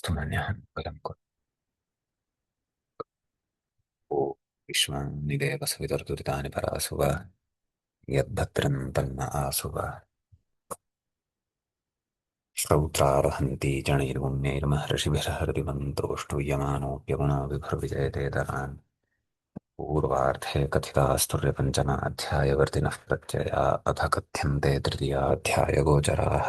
अस्तु मन्यः कलं को विश्वानिदेव सवितर्तुरितानि परासु वा यद्भद्रं तन्न आसु वा श्रौत्रार्हन्ति जणैर्गुण्यैर्महर्षिभिर्हरति मन्त्रोष्टुयमानोऽप्यगुणो विभुर्विजयते तरान् पूर्वार्धे कथितास्तुर्यपञ्चमाध्यायवर्तिनः प्रत्यया अथ कथ्यन्ते तृतीयाध्यायगोचराः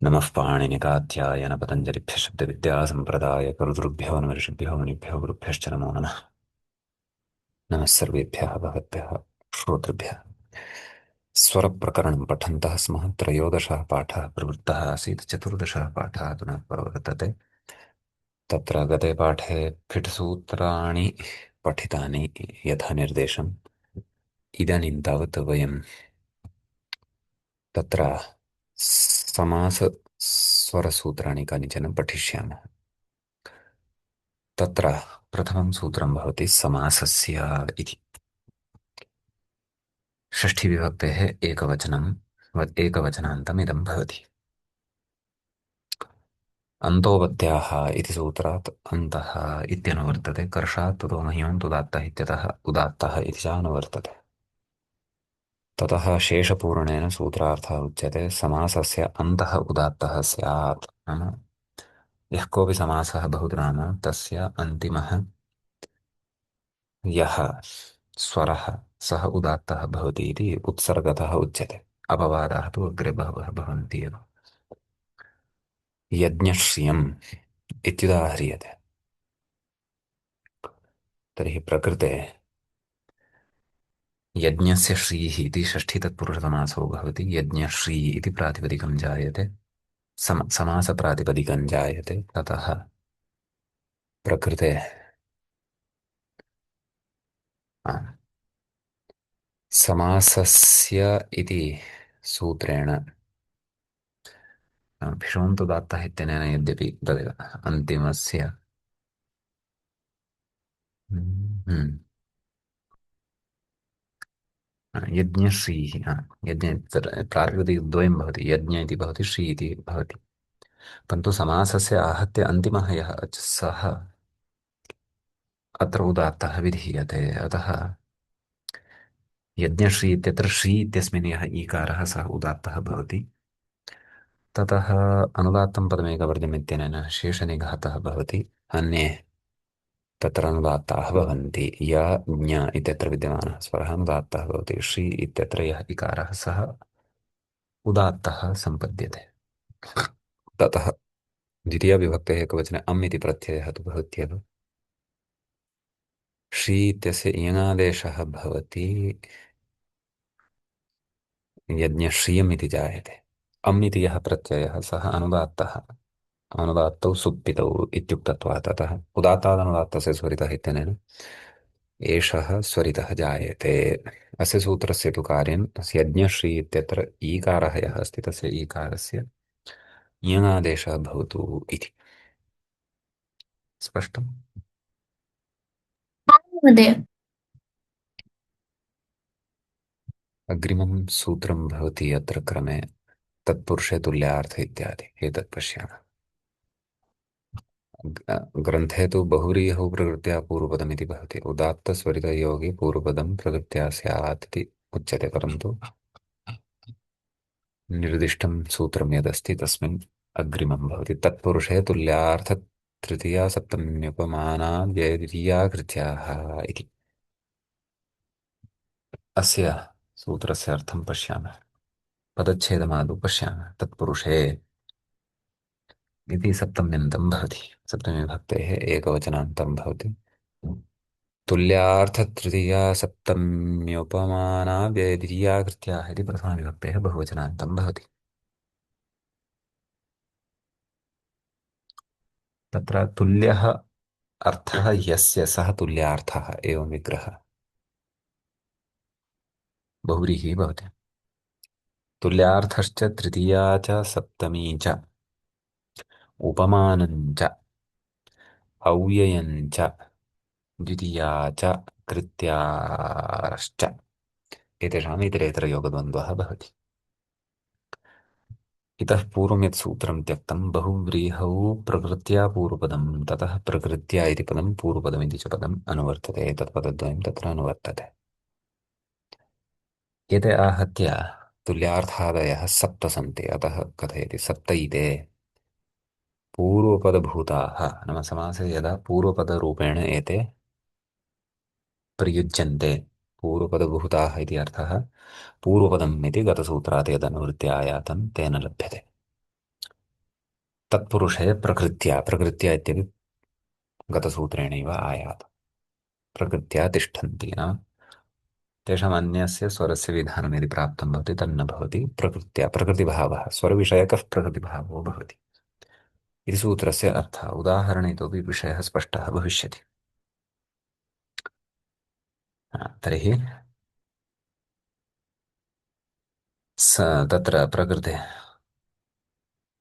नमः पाणिनिकाध्यायन पतञ्जलिभ्यः शब्दविद्यासम्प्रदाय कर्तृभ्यो नमर्षिभ्यो मुनिभ्यो गुरुभ्यश्च नमो नमः नमः सर्वेभ्यः भगवद्भ्यः श्रोतृभ्यः स्वरप्रकरणं पठन्तः स्मः त्रयोदशः पाठः प्रवृत्तः आसीत् चतुर्दशः पाठः अधुना प्रवर्तते तत्र गते पाठे फिट्सूत्राणि पठितानि यथा निर्देशम् इदानीं तावत् वयं तत्र समासस्वरसूत्राणि कानिचन पठिष्यामः तत्र प्रथमं सूत्रं भवति समासस्य इति षष्ठीविभक्तेः एकवचनान्तम् इदं भवति अन्तोपत्याः इति सूत्रात् अन्तः इत्यनुवर्तते कर्षात् ततो महिमान्तुदात्तः इत्यतः उदात्तः इति च अनुवर्तते ततः शेषपूरणेन सूत्रार्थः उच्यते समासस्य अन्तः उदात्तः स्यात् नाम यः कोऽपि समासः भवतु नाम तस्य अन्तिमः यः स्वरः सः उदात्तः भवति इति उत्सर्गतः उच्यते अपवादाः तु अग्रे बहवः भवन्ति एव यज्ञश्रियम् इत्युदाह्रियते तर्हि प्रकृते यज्ञस्य श्रीः इति षष्ठी तत्पुरुषसमासो भवति यज्ञश्री इति प्रातिपदिकं जायते समासप्रातिपदिकं जायते ततः प्रकृते आ, समासस्य इति सूत्रेण भिषोन्तुदात्तः इत्यनेन यद्यपि तदेव अन्तिमस्य हम्म, यज्ञश्रीः यज्ञ प्रातिपदिकद्वयं भवति यज्ञ इति भवति श्री इति भवति परन्तु समासस्य आहत्य अन्तिमः यः सः अत्र उदात्तः विधीयते अतः यज्ञश्री इत्यत्र श्री इत्यस्मिन् यः ईकारः सः उदात्तः भवति ततः अनुदात्तं पदमेकवर्ज्यम् इत्यनेन शेषनिघातः भवति अन्ये तत्र अनुदात्ताः भवन्ति य ज्ञ इत्यत्र विद्यमानः स्वरः अनुदात्तः भवति श्री इत्यत्र यः इकारः सः उदात्तः सम्पद्यते ततः द्वितीयविभक्तेः एकवचने अम् इति प्रत्ययः तु भवत्येव श्री इत्यस्य इयङादेशः भवति यज्ञश्रियम् इति जायते अम् इति यः प्रत्ययः सः अनुदात्तः अनुदात्तौ सुप्पितौ इत्युक्तत्वात् अतः उदात्तादनुदात्तस्य स्वरितः इत्यनेन एषः स्वरितः जायते अस्य सूत्रस्य तु कार्यं यज्ञश्री इत्यत्र ईकारः यः अस्ति तस्य ईकारस्य इयङादेशः भवतु इति स्पष्टम् महोदय। अग्रिमं सूत्रं भवति अत्र क्रमे तत्पुरुषे तुल्यार्थ इत्यादि एतत् पश्यामः ग्रन्थे तु बहुव्रीहौ प्रकृत्या पूर्वपदमिति भवति उदात्तस्वरितयोगे पूर्वपदं प्रकृत्या स्यात् इति उच्यते परन्तु निर्दिष्टं सूत्रं यदस्ति तस्मिन् अग्रिमं भवति तत्पुरुषे तुल्यार्थ तृतीया सप्तम्युपमाना व्यतिरिया कृत्याः इति अस्य सूत्रस्य अर्थं पश्यामः पदच्छेदमादौ पश्यामः तत्पुरुषे इति सप्तम्यन्तं भवति सप्तमीविभक्तेः एकवचनान्तं भवति तुल्यार्थतृतीया सप्तम्युपमाना व्यतिरिया कृत्याः इति प्रथमाविभक्तेः बहुवचनान्तं भवति तत्र तुल्यः अर्थः यस्य सः तुल्यार्थः एवं विग्रहः बहुव्रीहि भवति तुल्यार्थश्च तृतीया च सप्तमी च उपमानं च अव्ययं च द्वितीया च कृत्याश्च एतेषाम् इतरेतरयोगद्वन्द्वः भवति इतः पूर्वं यत् सूत्रं त्यक्तं बहुव्रीहौ प्रकृत्या पूर्वपदं ततः प्रकृत्या इति पदं पूर्वपदमिति च पदम् अनुवर्तते तत्पदद्वयं तत्र अनुवर्तते एते आहत्य तुल्यार्थादयः सप्त सन्ति अतः कथयति सप्त इते पूर्वपदभूताः नाम समासे यदा पूर्वपदरूपेण एते प्रयुज्यन्ते पूर्वपदभूताः इति अर्थः पूर्वपदम् इति गतसूत्रात् यदनुवृत्त्या आयातं तेन लभ्यते तत्पुरुषे प्रकृत्या इत्यपि गतसूत्रेणैव आयात प्रकृत्या तिष्ठन्ति नाम तेषाम् अन्यस्य स्वरस्य विधानं यदि प्राप्तं भवति तन्न भवति प्रकृत्या प्रकृतिभावः स्वरविषयकः प्रकृतिभावो भवति इति सूत्रस्य अर्थः उदाहरणे इतोपि विषयः स्पष्टः भविष्यति तर्हि स तत्र प्रकृते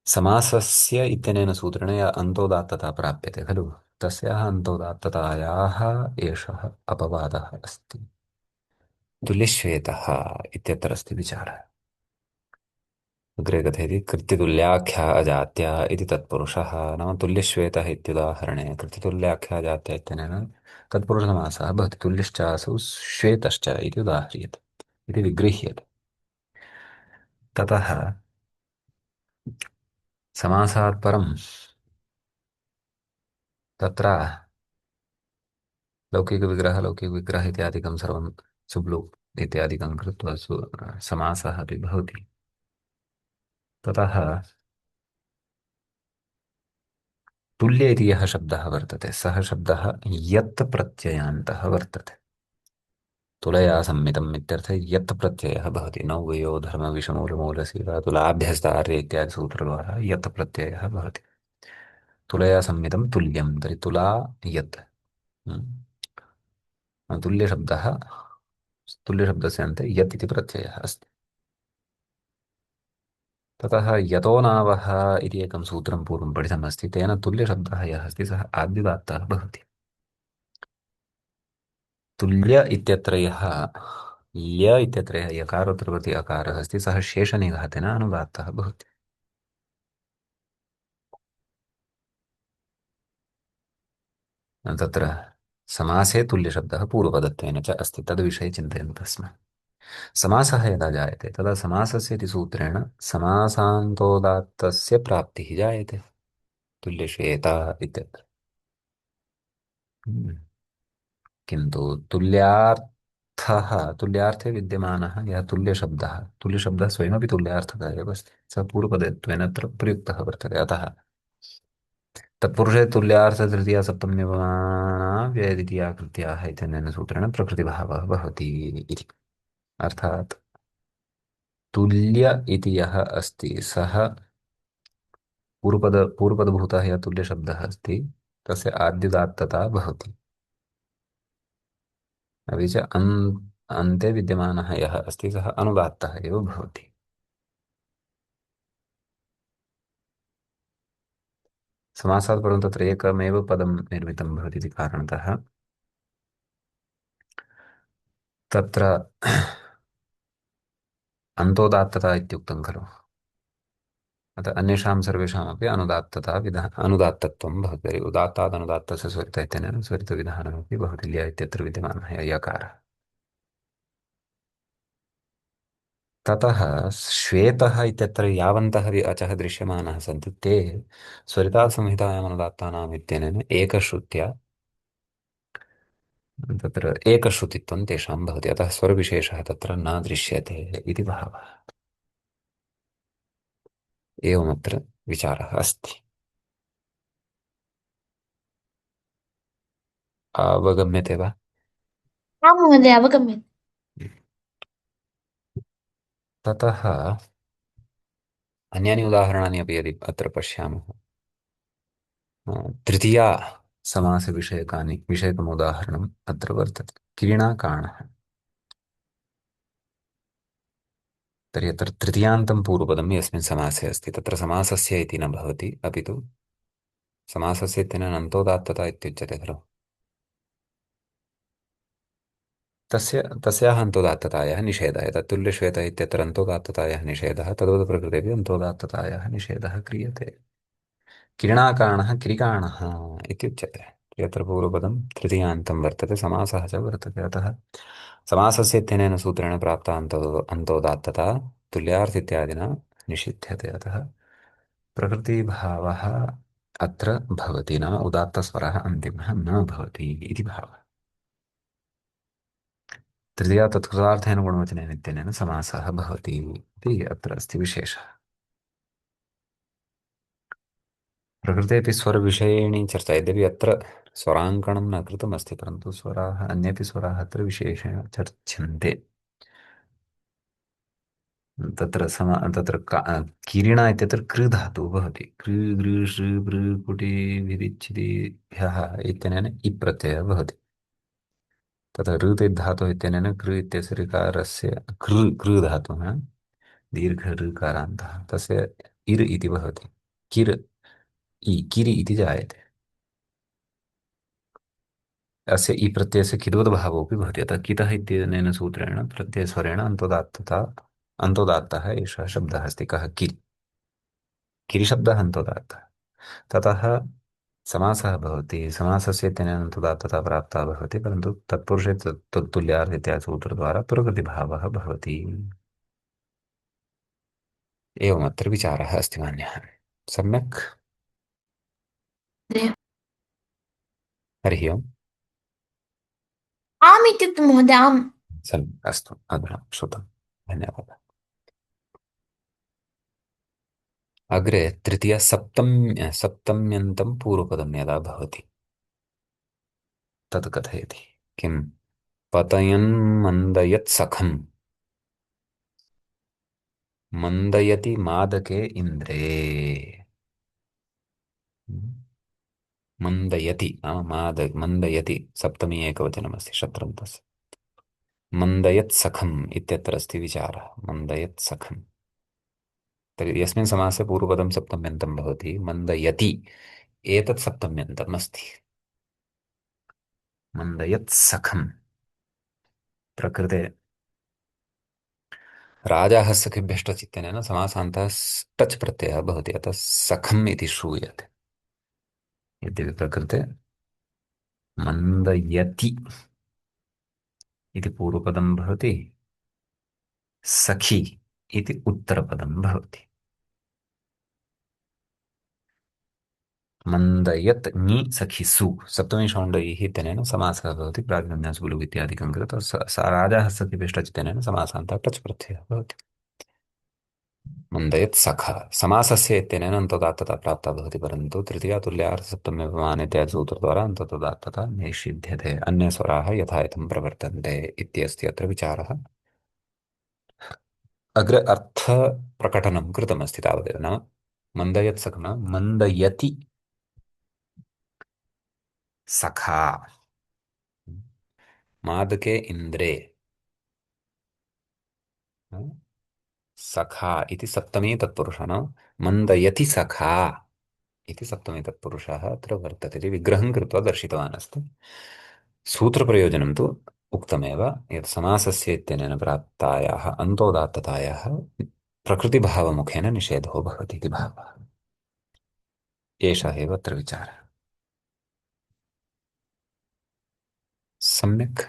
समासस्य इत्यनेन सूत्रेण या अन्तोदात्तता प्राप्यते खलु तस्याः अन्तोदात्ततायाः एषः अपवादः अस्ति तुल्यश्वेतः इत्यत्र अस्ति विचारः अग्रे कथयति कृत्यतुल्याख्या अजात्या इति तत्पुरुषः नाम तुल्यश्वेतः इत्युदाहरणे कृत्यतुल्याख्या अजात्या इत्यनेन तत्पुरुषसमासः भवति तुल्यश्चासौ श्वेतश्च इति उदाह्रियते इति विगृह्यते ततः समासात् परं तत्र लौकिकविग्रह इत्यादिकं सर्वं सुब्लु इत्यादिकं कृत्वा समासः अपि भवति ततः तुल्य इति यः शब्दः वर्तते सः शब्दः यत् प्रत्ययान्तः वर्तते तुलया संमितम् इत्यर्थे यत् प्रत्ययः भवति नव्वयो धर्मविषमूलमूलसीवा तुलाभ्यस्तार्य इत्यादि सूत्रद्वारा यत् प्रत्ययः भवति तुलया संमितं तुल्यं तर्हि तुला यत् तुल्यशब्दः तुल्यशब्दस्य अन्ते यत् इति प्रत्ययः अस्ति ततः यतो नावः इति एकं सूत्रं पूर्वं पठितमस्ति तेन तुल्यशब्दः यः अस्ति सः आद्युदात्तः भवति तुल्य इत्यत्र यः ल्य इत्यत्र यः यकारोत्तरवर्ती अकारः अस्ति सः शेषनिघातेन अनुदात्तः भवति तत्र समासे तुल्यशब्दः पूर्वपदत्वेन च अस्ति तद्विषये चिन्तयन्तः स्म समासः यदा जायते तदा समासस्य इति सूत्रेण समासान्तोदात्तस्य प्राप्तिः जायते तुल्यश्वेता इत्यत्र हम्म। किन्तु तुल्यार्थे विद्यमानः यः तुल्यशब्दः स्वयमपि तुल्यार्थकः एव अस्ति सः पूर्वपदत्वेन अत्र प्रयुक्तः वर्तते अतः तत्पुरुषे तुल्यार्थ तृतीया सप्तम्यमाना व्ययद्वितीया कृत्याः इत्यनेन सूत्रेण प्रकृतिभावः भवति इति अर्थात् तुल्य इति यः अस्ति सः पूर्वपदभूतः यः तुल्यशब्दः अस्ति तस्य आद्युदात्तता भवति अपि च अन्ते विद्यमानः यः अस्ति सः अनुदात्तः एव भवति समासात् परं तत्र एकमेव पदं निर्मितं भवति इति कारणतः तत्र अन्तोदात्तता इत्युक्तं खलु अतः अन्येषां सर्वेषामपि अनुदात्तत्वं भवति तर्हि उदात्तादनुदात्तस्य स्वरित इत्यनेन स्वरितविधानमपि भवति ल्य इत्यत्र विद्यमानः यकारः ततः श्वेतः इत्यत्र यावन्तः अचः दृश्यमानाः सन्ति ते स्वरितासंहितायाम् अनुदात्तानाम् इत्यनेन एकश्रुत्या तत्र एकश्रुतित्वं तेषां भवति अतः स्वरविशेषः तत्र न दृश्यते इति भावः एवमत्र विचारः अस्ति अवगम्यते वा आं महोदय अवगम्यते। ततः अन्यानि उदाहरणानि अपि यदि अत्र पश्यामः तृतीया समासविषयकानि विषयकम् उदाहरणम् अत्र वर्तते कीणाकाणः तर्हि अत्र तृतीयान्तं पूर्वपदं यस्मिन् समासे अस्ति तत्र समासस्य इति न भवति अपि तु समासस्य इत्यनेन अन्तोदात्तता इत्युच्यते खलु तस्याः अन्तोदात्ततायाः निषेधः यथा तुल्यश्वेतः इत्यत्र अन्तोदात्ततायाः निषेधः तद्वत् प्रकृतेपि अन्तोदात्ततायाः निषेधः क्रियते किरणाकाणः किरिकाणः इत्युच्यते यत्र पूर्वपदं तृतीयान्तं वर्तते समासः च वर्तते अतः समासस्य इत्यनेन सूत्रेण प्राप्ता अन्तोदात्तता तुल्यार्थ इत्यादिना निषिध्यते अतः प्रकृतिभावः अत्र भवति नाम उदात्तस्वरः अन्तिमः न भवति इति भावः तृतीया तत्कृतार्थेन गुणवचनेन इत्यनेन समासः भवति इति अत्र अस्ति विशेषः प्रकृतेपि स्वरविषयिणी चर्चा यद्यपि अत्र स्वराङ्कनं न कृतमस्ति परन्तु स्वराः अन्येपि स्वराः अत्र विशेषेण चर्च्यन्ते तत्र किरीणा इत्यत्र कृ धातुः भवति कृ गृ शृ बृ कुटि विदिच्छितिभ्यः इत्यनेन इ प्रत्ययः भवति तथा ऋत् धातुः इत्यनेन कृ इत्यस्य ऋकारस्य कृ धातुः दीर्घ ऋकारान्तः तस्य इर् इति भवति किर् किरि इति जायते अस्य इ प्रत्ययस्य किदोद्भावोऽपि भवति अतः कितः इत्यनेन सूत्रेण प्रत्ययस्वरेण अन्तोदात्तः एषः शब्दः अस्ति कः किरिशब्दः अन्तोदात्तः ततः समासः भवति समासस्य इत्यनेन अन्तोदात्तता प्राप्ता भवति परन्तु तत्पुरुषे तत्तुल्यार्थ इत्यादि सूत्रद्वारा प्रकृतिभावः भवति एवमत्र विचारः अस्ति मान्यः सम्यक् महोदय। हरिः ओम् आम् इत्युक्तं महोदय आम्। सम्यक् अस्तु अधुना श्रुतं धन्यवादः अग्रे तृतीय सप्तम्यन्तं पूर्वपदं यदा भवति तत् कथयति किं पतयन् मन्दयत् सखं मन्दयति मादके इन्द्रे मन्दयति नाम मन्दयति सप्तमी एकवचनमस्ति शत्रन्तस्य मन्दयत् सखम् इत्यत्र अस्ति विचारः मन्दयत् सखम् तर्हि यस्मिन् समासे पूर्वपदं सप्तम्यन्तं भवति मन्दयति एतत् सप्तम्यन्तम् अस्ति मन्दयत् सखम् प्रकृते राजाः सखिभ्यश्च इत्यनेन समासान्तः टच् प्रत्ययः भवति अतः सखम् इति श्रूयते यद्यपि प्रकृते मन्दयति इति पूर्वपदं भवति सखी इति उत्तरपदं भवति मन्दयत् ङि सखिसु सप्तमी षौण्डैः इत्यनेन समासः भवति प्राग्संज्ञासु इत्यादिकं कृत्वा सा राजाः सखिभ्यश्च इत्यनेन समासान्तः टच् प्रत्ययः भवति मन्दयत् सखा समासस्य इत्यनेन अन्तोदात्तता प्राप्ता भवति परन्तु तृतीया तुल्यार्थसप्तम्यपमाने इत्यादि सूत्रद्वारा अन्तोदात्तता निषिध्यते अन्ये स्वराः यथा यथं प्रवर्तन्ते इत्यस्ति अत्र विचारः अग्रे अर्थप्रकटनं कृतमस्ति तावदेव नाम मन्दयत् सख न मन्दयति सखा मादके इन्द्रे सखा इति सप्तमी तत्पुरुषः नाम मन्दयति सखा इति सप्तमी तत्पुरुषः अत्र वर्तते इति विग्रहं कृत्वा दर्शितवान् अस्ति सूत्रप्रयोजनं तु उक्तमेव यत् समासस्य इत्यनेन प्राप्तायाः अन्तोदात्ततायाः प्रकृतिभावमुखेन निषेधो भवति इति भावः एषः एव अत्र विचारः सम्यक्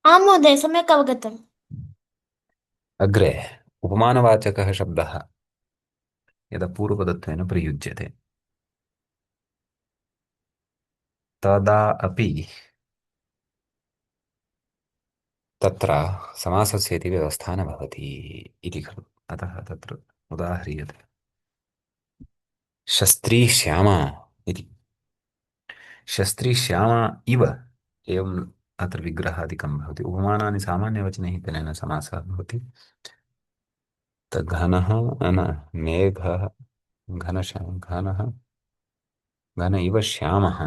आम् महोदय सम्यक् अवगतम्। अग्रे उपमानवाचकः शब्दः यदा पूर्वपदत्वेन प्रयुज्यते तदा अपि तत्र समासस्य इति व्यवस्था न भवति इति खलु अतः तत्र उदाह्रियते शस्त्री श्यामा इति शस्त्री श्यामा इव एवम् अत्र विग्रहादिकं भवति उपमानानि सामान्यवचनैः इत्यनेन समासः भवति तद्घनः न मेघः घनः घन इव श्यामः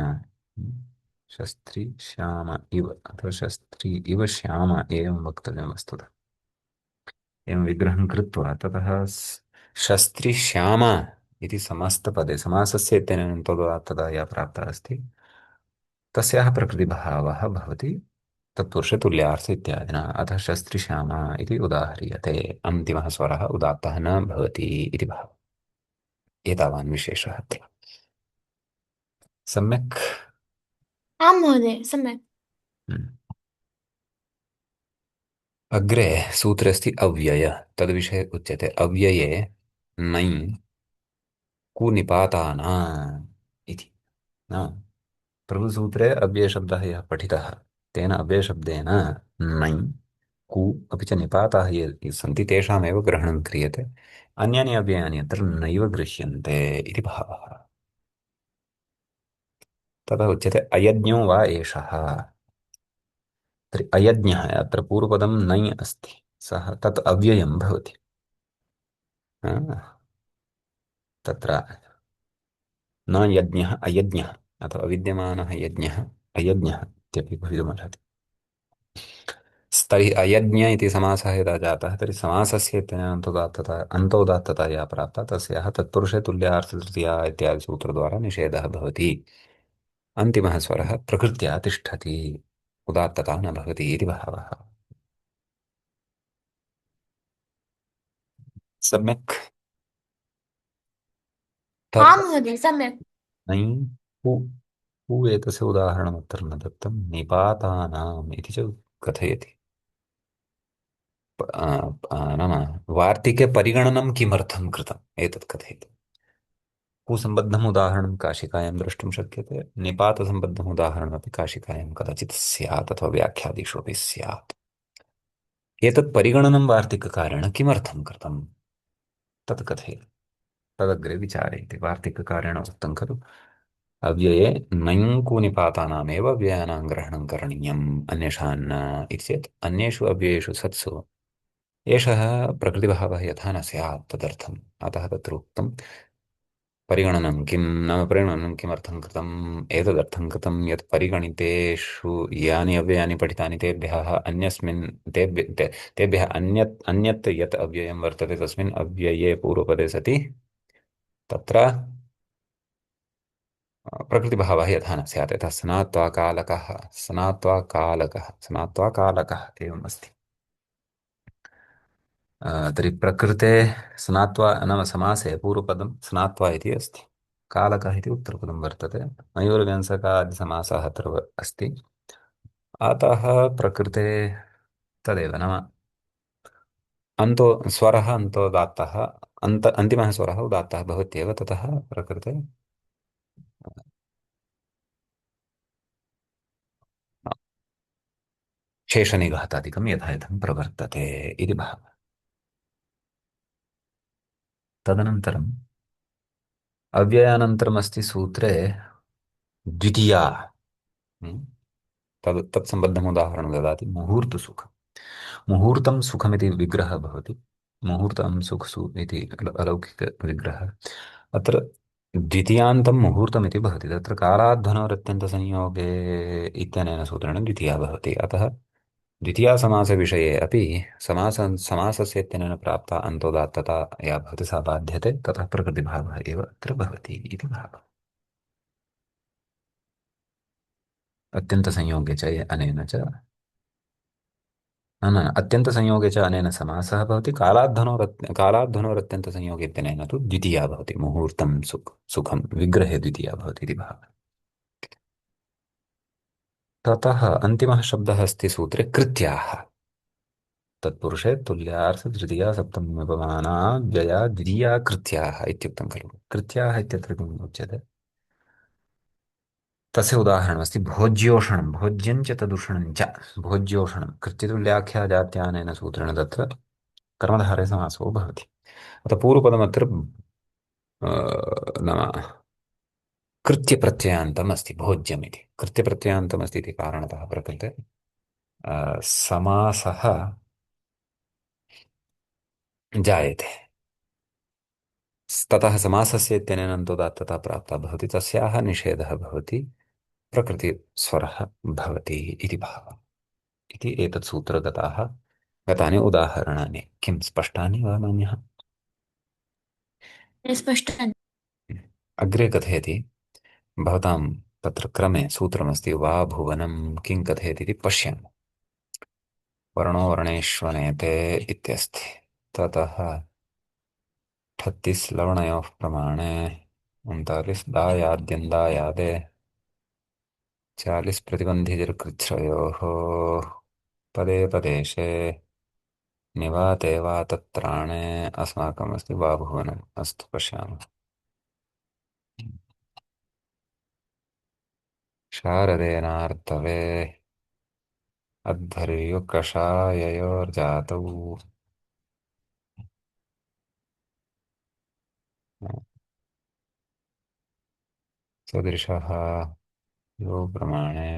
शस्त्री श्याम इव अथवा शस्त्री इव श्याम एवं वक्तव्यं वस्तुतः एवं विग्रहं कृत्वा ततः शस्त्री श्याम इति समस्तपदे समासस्य इत्यनेन तदा तदा या प्राप्ता अस्ति तस्याः प्रकृतिभावः भवति तत्पुरुषे तुल्यार्थ इत्यादिना अतः शस्त्रिश्यामा इति उदाह्रियते अन्तिमः स्वरः उदात्तः न भवति इति भावः एतावान् विशेषः अत्र सम्यक् आम् महोदय सम्यक्। हम्म। अग्रे सूत्रे अस्ति अव्यय तद्विषये उच्यते अव्यये नै कुनिपातानाम् इति न प्रभुसूत्रे अव्ययशब्दः यः पठितः तेन अव्ययशब्देन नै कु अपि च निपाताः ये सन्ति तेषामेव ग्रहणं क्रियते अन्यानि अव्ययानि अत्र नैव गृह्यन्ते इति भावः ततः उच्यते अयज्ञो वा एषः तर्हि अयज्ञः अत्र पूर्वपदं नै अस्ति सः तत् अव्ययं भवति हा, तत्र न यज्ञः अयज्ञः अथवा विद्यमानः यज्ञः अयज्ञः इत्यपि भवितुमर्हति तर्हि अयज्ञ इति समासः यदा जातः तर्हि समासस्य इत्यनेन अन्तोदात्तता या प्राप्ता तस्याः तत्पुरुषे तुल्यार्थतृतीया इत्यादि सूत्रद्वारा निषेधः भवति अन्तिमः स्वरः प्रकृत्या तिष्ठति उदात्तता न भवति इति भावः सम्यक् आम् तत्र महोदय सम्यक्। नै हु हु एतस्य उदाहरणमत्र न दत्तं निपातानाम् इति च कथयति नाम वार्तिके परिगणनं किमर्थं कृतम् एतत् कथयति कुसम्बद्धम् उदाहरणं काशिकायां द्रष्टुं शक्यते निपातसम्बद्धम् उदाहरणमपि काशिकायां कदाचित् स्यात् अथवा व्याख्यादिषु अपि स्यात् एतत् परिगणनं वार्तिककारेण किमर्थं कृतं तत् कथयति तदग्रे विचारयति वार्तिककारेण उक्तं खलु अव्यये नञ्कूनिपातानामेव अव्ययानां ग्रहणं करणीयम् अन्येषां न इति चेत् अन्येषु अव्ययेषु सत्सु एषः प्रकृतिभावः यथा न स्यात् तदर्थम् अतः तत्र उक्तं परिगणनं किं नाम परिगणनं किमर्थं कृतम् एतदर्थं कृतं यत् परिगणितेषु यानि अव्ययानि पठितानि तेभ्यः अन्यस्मिन् तेभ्यः अन्यत् यत् अव्ययं वर्तते तस्मिन् अव्यये पूर्वपदे सति तत्र प्रकृतिभावः यथा न स्यात् यथा स्नात्वा कालकः एवम् अस्ति तर्हि प्रकृते स्नात्वा नाम समासे पूर्वपदं स्नात्वा इति अस्ति कालकः इति उत्तरपदं वर्तते मयूरव्यंसकादिसमासः अत्र अस्ति अतः प्रकृते तदेव नाम अन्तो स्वरः अन्तोदात्तः अन्तिमः स्वरः उदात्तः भवत्येव ततः प्रकृते शेषनिघातादिकं यथा यथं प्रवर्तते इति भावः तदनन्तरम् अव्ययानन्तरमस्ति सूत्रे द्वितीया हम्म, तत्सम्बद्धम् उदाहरणं ददाति मुहूर्तसुखम् मुहूर्तं सुखमिति विग्रहः भवति मुहूर्तं सुखसु इति अलौकिकविग्रहः अत्र द्वितीयान्तं मुहूर्तमिति भवति तत्र कालाध्वनोरत्यन्तसंयोगे इत्यनेन सूत्रेण द्वितीया भवति अतः द्वितीयासमासविषये अपि समासस्य इत्यनेन प्राप्ता अन्तोदात्तता या भवति सा बाध्यते ततः प्रकृतिभावः एव अत्र भवति इति भावः अत्यन्तसंयोगे च अनेन च न न अत्यन्तसंयोगे च अनेन समासः भवति कालाध्वनोरत्यन्तसंयोगे इत्यनेन तु द्वितीया भवति मुहूर्तं सुखं विग्रहे द्वितीया भवति इति भावः ततः अन्तिमः शब्दः अस्ति सूत्रे कृत्याः तत्पुरुषे तुल्यार्थ तृतीया सप्तम्युपमाना व्यया द्वितीया कृत्याः इत्युक्तं खलु कृत्याः इत्यत्र किम् उच्यते तस्य उदाहरणमस्ति भोज्योषणं भोज्यं च तदुषणं च भोज्योषणं कृत्यतुल्याख्या जात्यानेन सूत्रेण तत्र कर्मधारय समासो भवति अतः पूर्वपदमत्र नाम कृत्यप्रत्ययान्तम् अस्ति भोज्यम् इति कृत्यप्रत्ययान्तम् अस्ति इति कारणतः प्रकृते समासः जायते ततः समासस्य इत्यनेन अन्तोदात्तता प्राप्ता भवति तस्याः निषेधः भवति प्रकृतिस्वरः भवति इति भावः इति एतत् सूत्रगताः गतानि उदाहरणानि किं स्पष्टानि वा नान्यः स्पष्टं। अग्रे कथयति भवतां तत्र क्रमे सूत्रमस्ति वा भुवनं किं कथयति इति पश्यामः वर्णो वर्णेष्वनेते इत्यस्ति। ततः 38 लवणयोः प्रमाणे, 39 दायाद्यन्दायादे, 40 प्रतिबन्धिजृकृच्छ्रयोः पदे पदेशे निवाते वा तत्राणे अस्माकमस्ति वा भुवनम्। अस्तु पश्यामः। शारदेनार्तवे अध्वर्युकषाययोर्जातौ सदृशः यो प्रमाणे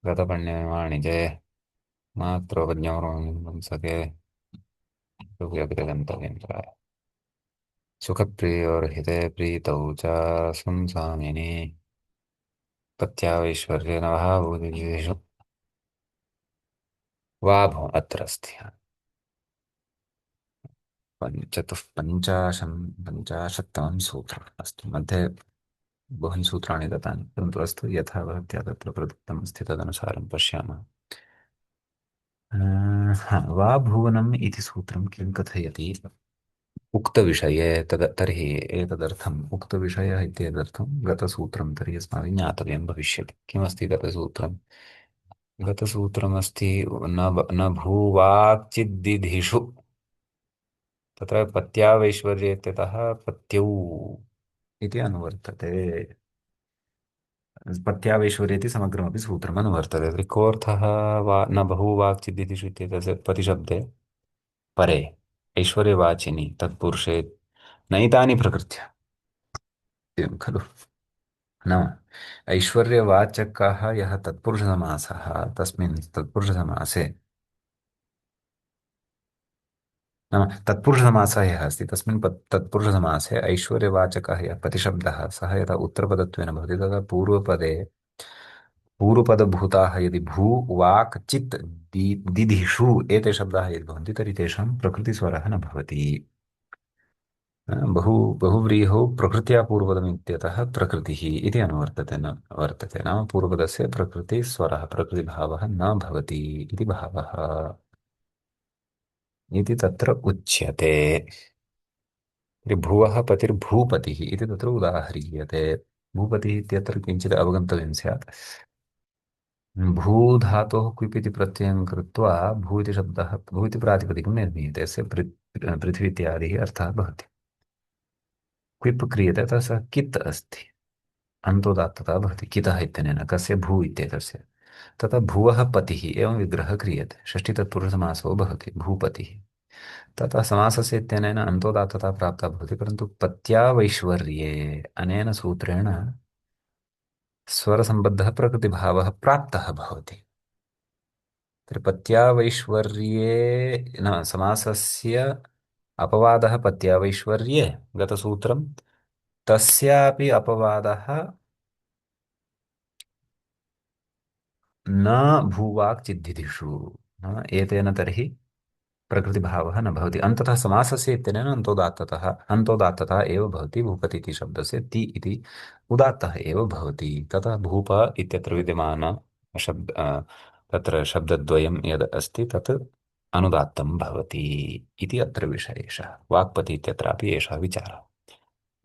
गतपण्ये वाणिजे मात्रोपज्ञानसके गन्तव्यं प्राय सुखप्रियोर्हिते प्रीतौ च संसामिनि पत्यावैश्वर्येण भावुदिषु वा भो अत्र अस्ति। पञ्चाशत्तमं सूत्रम् अस्ति। मध्ये बहूनि सूत्राणि दत्तानि, परन्तु अस्तु, यथा भवत्या तत्र प्रदत्तमस्ति तदनुसारं पश्यामः। हा, वा भुवनम् इति सूत्रं किं कथयति? उक्तविषये तर्हि एतदर्थम् उक्तविषयः इत्येतदर्थं गतसूत्रं तर्हि अस्माभिः ज्ञातव्यं भविष्यति। किमस्ति गतसूत्रम्? गतसूत्रमस्ति न भूवाक्चिद्दिधिषु, तत्र पत्यावैश्वर्ये इत्यतः पत्यौ इति अनुवर्तते। पत्यावैश्वर्ये इति समग्रमपि सूत्रम् अनुवर्तते। तर्हि कोऽर्थः? वा न बहुवाक्चिद्दिधिषु इत्येतस्य प्रतिशब्दे परे ऐश्वर्यवाचिनि तत्पुरुषे नैतानि प्रकृत्या, एवं खलु? न, ऐश्वर्यवाचकः यः तत्पुरुषसमासः, तस्मिन् तत्पुरुषसमासे, नाम तत्पुरुषसमासः यः अस्ति तस्मिन् तत्पुरुषसमासे ऐश्वर्यवाचकः यः प्रतिशब्दः सः यदा उत्तरपदत्वेन भवति तदा पूर्वपदे पूर्वपदभूताः यदि भू वाक् चित् दिदिषु एते शब्दाः यदि भवन्ति तर्हि तेषां प्रकृतिस्वरः न भवति। बहु बहुव्रीहौ प्रकृत्या पूर्वपदमित्यतः प्रकृतिः इति अनुवर्तते, न वर्तते, नाम पूर्वपदस्य प्रकृतिस्वरः प्रकृतिभावः न भवति इति भावः इति तत्र उच्यते। तर्हि भुवः पतिर्भूपतिः इति तत्र उदाह्रियते। भूपतिः इत्यत्र किञ्चित् अवगन्तव्यं स्यात्। भूधातोः क्विप् इति प्रत्ययं कृत्वा भू इति शब्दः भू इति प्रातिपदिकं निर्मीयते, अस्य पृथ्वी इत्यादिः अर्थः भवति। क्विप् क्रियते तथा सः कित् अस्ति, अन्तोदात्तता भवति कितः इत्यनेन, कस्य? भू इत्येतस्य। तथा भुवः पतिः एवं विग्रहः क्रियते, षष्ठीतत्पुरुषसमासो भवति भूपतिः। तथा समासस्य इत्यनेन अन्तोदात्तता प्राप्ता भवति, परन्तु पत्यावैश्वर्ये अनेन सूत्रेण स्वरसम्बद्धः प्रकृतिभावः प्राप्तः भवति। तर्हि पत्यावैश्वर्ये न समासस्य अपवादः पत्यावैश्वर्ये गतसूत्रं, तस्यापि अपवादः न भूवाक् चिद्धितिषु, नाम एतेन तर्हि प्रकृतिभावः न भवति। अन्ततः समासस्य इत्यनेन अन्तोदात्तता एव भवति। भूपति इति शब्दस्य ति इति उदात्तः एव भवति। ततः भूप इत्यत्र विद्यमान तत्र शब्दद्वयं यद् अस्ति तत् अनुदात्तं भवति इति अत्र विशेषः। वाक्पति इत्यत्रापि एषः विचारः।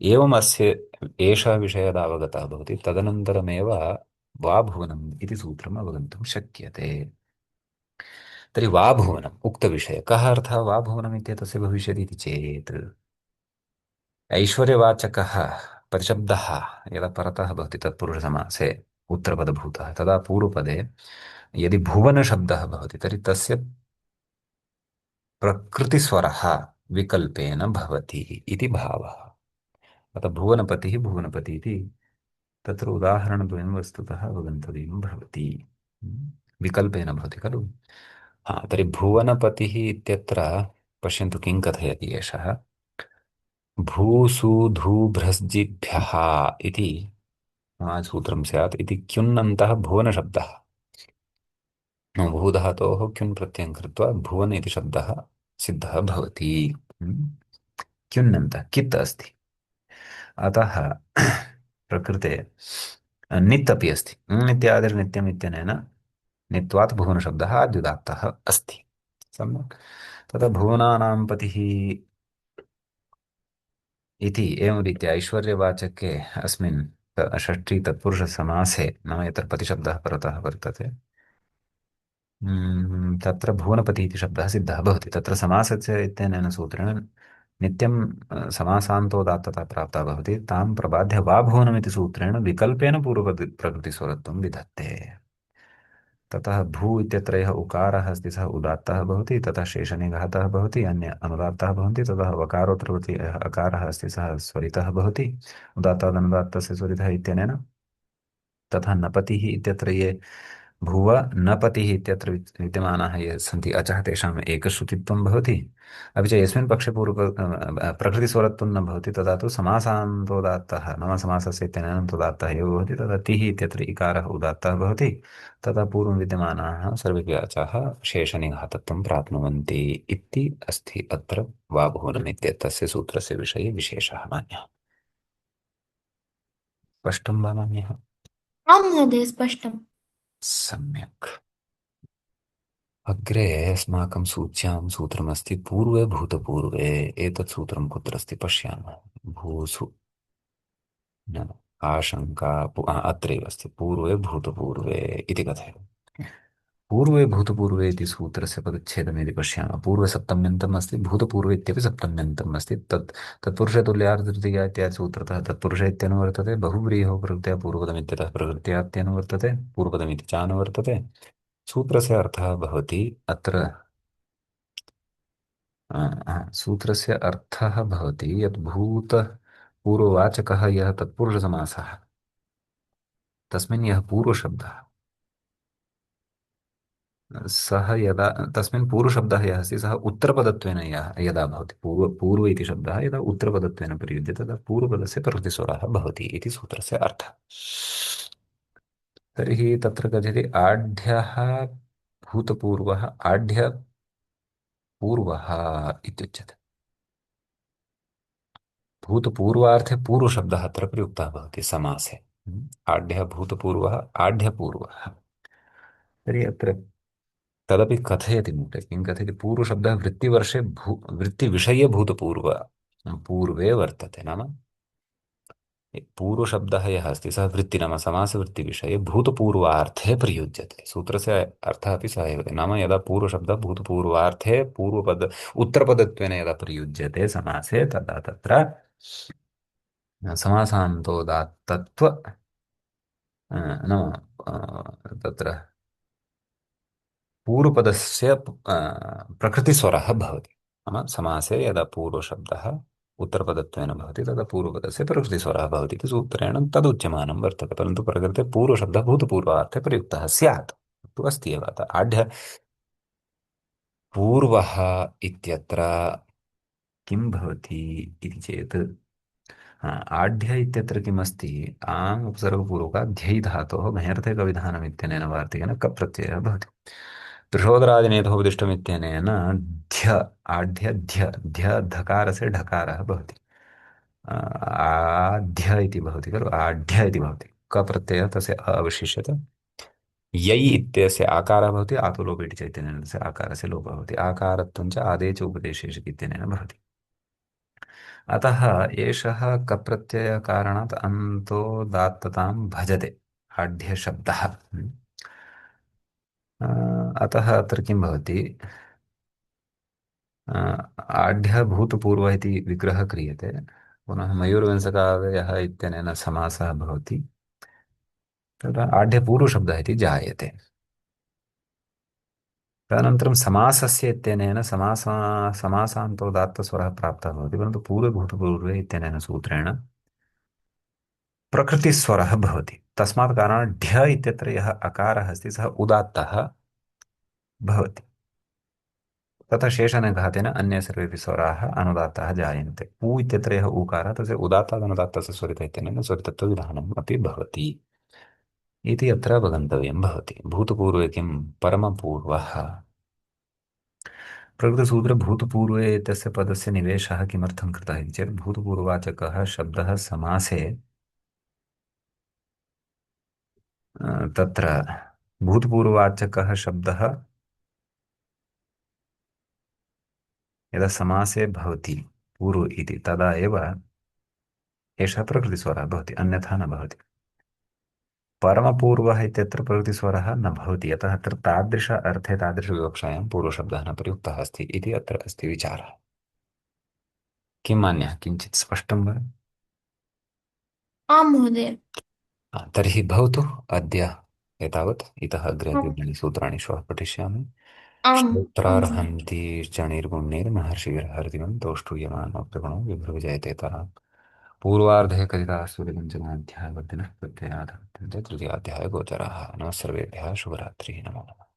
एवम् अस्य एषः विषयः यदा अवगतः भवति तदनन्तरमेव वा भुवनम् इति सूत्रम् अवगन्तुं शक्यते। तर्हि वा भुवनम् उक्तविषये कः अर्थः वा भुवनम् इत्येतस्य भविष्यति इति चेत् ऐश्वर्यवाचकः परिशब्दः यदा परतः भवति तत्पुरुषसमासे उत्तरपदभूतः, तदा पूर्वपदे यदि भुवनशब्दः भवति तर्हि तस्य प्रकृतिस्वरः विकल्पेन भवति इति भावः। अतः भुवनपतिः भुवनपति इति तत्र उदाहरणद्वयं वस्तुतः अवगन्तव्यं भवति। विकल्पेन भवति खलु? हा, तर्हि भुवनपतिः इत्यत्र पश्यन्तु किं कथयति एषः। भूसुधूभ्रस्जिभ्यः इति सूत्रं स्यात् इति क्युन्नन्तः भुवनशब्दः। भूधातोः क्युन् प्रत्ययं कृत्वा भुवन इति शब्दः सिद्धः भवति। क्युन्नन्तः कित् अस्ति, अतः प्रकृते नित् अपि अस्ति। नित्यादिर्नित्यम् इत्यनेन नित्वात् भुवनशब्दः आद्युदात्तः अस्ति। सम्यक्। तथा भुवनानां पतिः इति एवं रीत्या ऐश्वर्यवाचके अस्मिन् षष्ठी तत्पुरुषसमासे नाम यत्र पतिशब्दः परतः वर्तते, तत्र भुवनपति इति शब्दः सिद्धः भवति। तत्र समासस्य इत्यनेन सूत्रेण नित्यं समासान्तोदात्तता प्राप्ता भवति, तां प्रबाध्य वा भुवनमिति सूत्रेण विकल्पेन पूर्वप्रकृतिस्वरत्वं विधत्ते। ततः भू इत्यत्र यः उकारः अस्ति सः उदात्तः भवति, ततः शेषनिघातः भवति, अन्य अनुदात्तः भवन्ति, ततः वकारोत्तरवर्ती यः अकारः अस्ति सः स्वरितः भवति, उदात्तादनुदात्तस्य स्वरितः इत्यनेन। तथा नपतिः इत्यत्र ये भुव नपतिः इत्यत्र विद्यमानाः ये सन्ति अचः तेषाम् एकश्रुतित्वं भवति। अपि च यस्मिन् पक्षे प्रकृतिस्वरत्वं न भवति तदा तु समासान्तोदात्तः नाम समासस्य इत्यनेन तोदात्तः एव भवति, तदा तिः इत्यत्र इकारः उदात्तः भवति। तदा पूर्वं विद्यमानाः सर्वेपि अचः शेषनिघातत्वं प्राप्नुवन्ति इति अस्ति अत्र वाभुवनम् इत्येतस्य सूत्रस्य विषये विशेषः मान्यः। स्पष्टं वा मान्यः? आं महोदय, स्पष्टम्। सम्यक्। अग्रे अस्माकं सूच्यां सूत्रमस्ति पूर्वे भूतपूर्वे। एतत् सूत्रं कुत्र अस्ति पश्यामः। भूसु न आशङ्का अत्रैव अस्ति पूर्वे भूतपूर्वे इति कथयति। पूर्वे भूतपूर्वे इति सूत्रस्य पदच्छेदं यदि पश्यामः, पूर्वसप्तम्यन्तम् अस्ति, भूतपूर्वे इत्यपि सप्तम्यन्तम् अस्ति। तत्पुरुषतुल्यार्थतृतीया इत्यादि सूत्रतः तत्पुरुष इत्यनुवर्तते, बहुव्रीहो प्रकृत्या पूर्वपदमित्यतः प्रकृत्या इत्यनुवर्तते, पूर्वपदमिति चानुवर्तते। सूत्रस्य अर्थः भवति अत्र सूत्रस्य अर्थः भवति यत् भूतपूर्ववाचकः यः तत्पुरुषसमासः तस्मिन् यः पूर्वशब्दः सः यदा तस्मिन् पूर्वशब्दः यः अस्ति सः उत्तरपदत्वेन यदा भवति, पूर्व इति शब्दः यदा उत्तरपदत्वेन प्रयुज्यते तदा पूर्वपदस्य प्रकृतिस्वरः भवति इति सूत्रस्य अर्थः। तर्हि तत्र कथ्यते आढ्यः भूतपूर्वः आढ्यपूर्वः इत्युच्यते। भूतपूर्वार्थे पूर्वशब्दः अत्र प्रयुक्तः भवति समासे। आढ्यः भूतपूर्वः आढ्यपूर्वः। तर्हि अत्र तदपि कथयति मूले किं कथयति, पूर्वशब्दः वृत्तिवर्षे वृत्तिविषये भूतपूर्व पूर्वे वर्तते। नाम पूर्वशब्दः यः अस्ति सः वृत्ति नाम समासवृत्तिविषये भूतपूर्वार्थे प्रयुज्यते। सूत्रस्य अर्थः अपि सः एव, नाम यदा पूर्वशब्दः भूतपूर्वार्थे उत्तरपदत्वेन यदा प्रयुज्यते समासे तदा तत्र समासान्तोदात्तत्व नाम तत्र पूर्वपदस्य प्रकृतिस्वरः भवति। नाम समासे यदा पूर्वशब्दः उत्तरपदत्वेन भवति तदा पूर्वपदस्य प्रकृतिस्वरः भवति इति सूत्रेण तदुच्यमानं वर्तते। परन्तु प्रकृते पूर्वशब्दः भूतपूर्वार्थे प्रयुक्तः स्यात्, तु अस्ति एव। अतः आढ्य पूर्वः इत्यत्र किं भवति इति चेत् आढ्य इत्यत्र किमस्ति, आङ् उपसर्गपूर्वकात् ध्यै धातोः महेर्थे कविधानम् इत्यनेन वार्तिकेन कप् प्रत्ययः भवति। दृशोदरादिनेथोपदिष्टमित्यनेन ध्य आढ्य ध्य ध्य धकारस्य ढकारः भवति। आढ्य इति भवति खलु, आढ्य इति भवति। कप्रत्ययः तस्य अवशिष्यते। यै इत्यस्य आकारः भवति, आतो लोप इति च इत्यनेन तस्य आकारस्य लोपः भवति। आकारत्वं च आदे च उपदेशेषु इत्यनेन भवति। अतः एषः कप्रत्ययकारणात् अन्तोदात्ततां भजते आढ्यशब्दः। अतः अत्र किं भवति, आढ्य भूतपूर्व इति विग्रहः क्रियते, पुनः मयूरवंशकादयः इत्यनेन समासः भवति, तदा आढ्यपूर्वशब्दः इति जायते। तदनन्तरं समासस्य इत्यनेन समासान्तोदात्तस्वरः प्राप्तः भवति, परन्तु पूर्वभूतपूर्वे इत्यनेन सूत्रेण प्रकृतिस्वरः भवति। तस्मात् कारणात् ढ्य इत्यत्र यः अकारः अस्ति सः उदात्तः भवति। तथा शेषनिघातेन अन्ये सर्वेपि स्वराः अनुदात्ताः जायन्ते। पू इत्यत्र यः ऊकारः तस्य उदात्तादनुदात्तस्य स्वरितः इत्यनेन स्वरितत्वविधानम् अपि भवति इति अत्र अवगन्तव्यं भवति। भूतपूर्वे किं परमपूर्वः। प्रकृतसूत्रे भूतपूर्वे इत्यस्य पदस्य निवेशः किमर्थं कृतः इति चेत् भूतपूर्ववाचकः शब्दः समासे तत्र भूतपूर्ववाचकः शब्दः यदा समासे भवति पूर्व इति तदा एव एषः प्रकृतिस्वरः भवति, अन्यथा न भवति। परमपूर्वः इत्यत्र प्रकृतिस्वरः न भवति, यतः अत्र तादृश अर्थे तादृशविवक्षायां पूर्वशब्दः न प्रयुक्तः अस्ति इति अत्र अस्ति विचारः। किं मान्यः, किञ्चित् स्पष्टं वा? आं महोदय। तर्हि भवतु अद्य एतावत्। इतः अग्रे आम् द्वितीयानि सूत्राणि श्वः पठिष्यामि। आम् आं महोदय। श्रोत्रार्हन्ति चणिर्गुणैर्महर्षिभिर्हरितिमं तोष्टूयमानोऽप्यगुणो विभ्रविजयते तरा। पूर्वार्धे कथिताः सूर्यपञ्चमाध्यायवर्तिनः प्रत्ययाः तृतीयाध्यायगोचराः। नमः सर्वेभ्यः, शुभरात्रिः, नमो नमः।